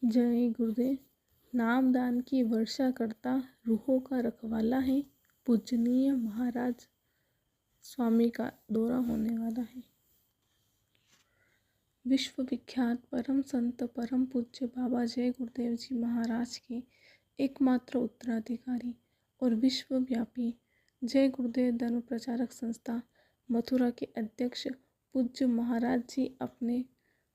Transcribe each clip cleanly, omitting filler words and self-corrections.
जय गुरुदेव। नामदान की वर्षा करता रूहों का रखवाला है। पूजनीय महाराज स्वामी का दौरा होने वाला है। विश्व विख्यात परम संत परम पूज्य बाबा जय गुरुदेव जी महाराज के एकमात्र उत्तराधिकारी और विश्वव्यापी जय गुरुदेव धर्म प्रचारक संस्था मथुरा के अध्यक्ष पूज्य महाराज जी अपने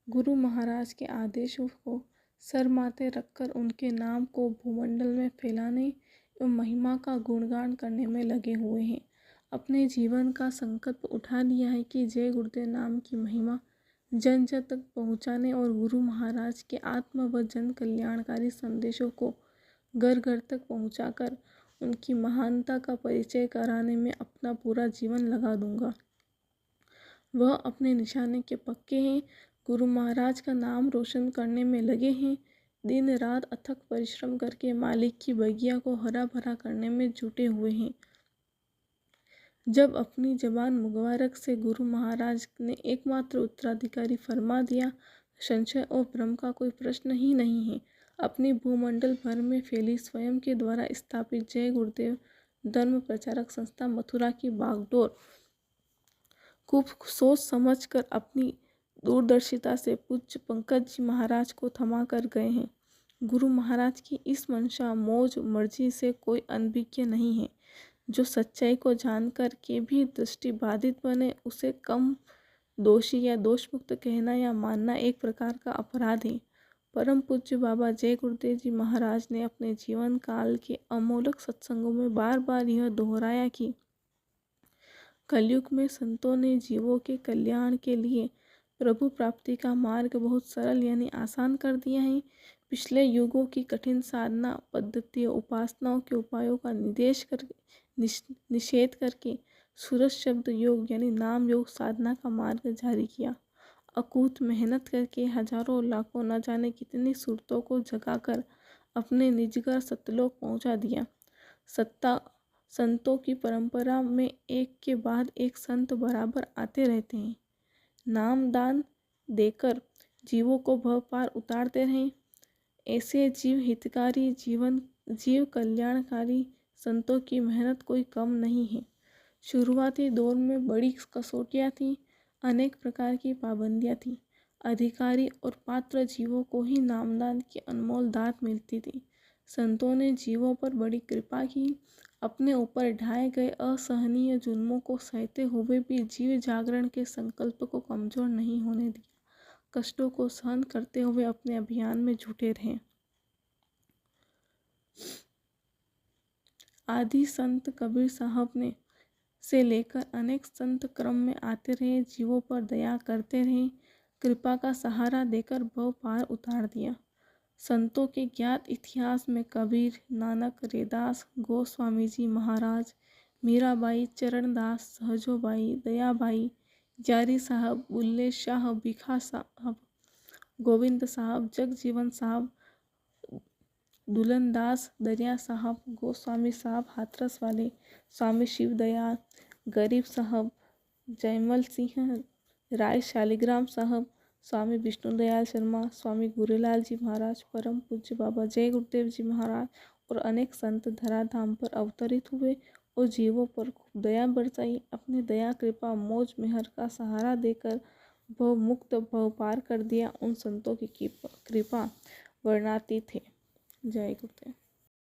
गुरु महाराज के आदेशों को सर माथे रखकर उनके नाम को भूमंडल में फैलाने एवं महिमा का गुणगान करने में लगे हुए हैं। अपने जीवन का संकल्प उठा लिया है कि जय गुरुदेव नाम की महिमा जन जन तक पहुंचाने और गुरु महाराज के आत्म व जन कल्याणकारी संदेशों को घर घर तक पहुंचाकर उनकी महानता का परिचय कराने में अपना पूरा जीवन लगा दूंगा। वह अपने निशाने के पक्के हैं। गुरु महाराज का नाम रोशन करने में लगे हैं। दिन रात अथक परिश्रम करके मालिक की बगिया को हरा भरा करने में जुटे हुए हैं। जब अपनी जबान मुबारक से गुरु महाराज ने एकमात्र उत्तराधिकारी फरमा दिया, संशय और भ्रम का कोई प्रश्न ही नहीं है। अपनी भूमंडल भर में फैली स्वयं के द्वारा स्थापित जय गुरुदेव धर्म प्रचारक संस्था मथुरा की बागडोर खूब सोच समझ कर अपनी दूरदर्शिता से पूज्य पंकज जी महाराज को थमा कर गए हैं। गुरु महाराज की इस मंशा मौज मर्जी से कोई अनभिज्ञ नहीं है। जो सच्चाई को जानकर के भी दृष्टि बाधित बने उसे कम दोषी या दोषमुक्त कहना या मानना एक प्रकार का अपराध है। परम पूज्य बाबा जय गुरुदेव जी महाराज ने अपने जीवन काल के अमोलक सत्संगों में बार बार यह दोहराया कि कलयुग में संतों ने जीवों के कल्याण के लिए प्रभु प्राप्ति का मार्ग बहुत सरल यानी आसान कर दिया है। पिछले युगों की कठिन साधना पद्धति उपासनाओं के उपायों का निषेध करके सूरज शब्द योग यानी नाम योग साधना का मार्ग जारी किया। अकूत मेहनत करके हजारों लाखों न जाने कितनी सूरतों को जगाकर अपने निजगर सतलोक पहुंचा दिया। संतों की परंपरा में एक के बाद एक संत बराबर आते रहते हैं। नाम दान देकर जीवों को भव पार उतारते रहें। ऐसे जीव हितकारी जीव कल्याणकारी संतों की मेहनत कोई कम नहीं है। शुरुआती दौर में बड़ी कसौटियाँ थीं, अनेक प्रकार की पाबंदियाँ थीं। अधिकारी और पात्र जीवों को ही नामदान की अनमोल दात मिलती थी। संतों ने जीवों पर बड़ी कृपा की। अपने ऊपर ढाए गए असहनीय जुल्मों को सहते हुए भी जीव जागरण के संकल्प को कमजोर नहीं होने दिया। कष्टों को सहन करते हुए अपने अभियान में जुटे रहे। आदि संत कबीर साहब ने से लेकर अनेक संत क्रम में आते रहे, जीवों पर दया करते रहे, कृपा का सहारा देकर भव पार उतार दिया। संतों के ज्ञात इतिहास में कबीर, नानक, रैदास, गोस्वामी जी महाराज, मीराबाई, चरणदास, सहजोबाई, दयाबाई, जारी साहब, बुल्ले शाह, भिखा साहब, गोविंद साहब, जगजीवन साहब, दुल्हनदास, दरिया साहब, गोस्वामी साहब हाथरस वाले, स्वामी शिवदयाल, गरीब साहब, जयमल सिंह राय, शालिग्राम साहब, स्वामी विष्णुदयाल शर्मा, स्वामी गुरुलाल जी महाराज, परम पूज्य बाबा जय गुरुदेव जी महाराज और अनेक संत धराधाम पर अवतरित हुए और जीवों पर खूब दया बरसाई। अपनी दया कृपा मौज मेहर का सहारा देकर भव मुक्त भव पार कर दिया। उन संतों की कृपा वर्णातीत है। जय गुरुदेव।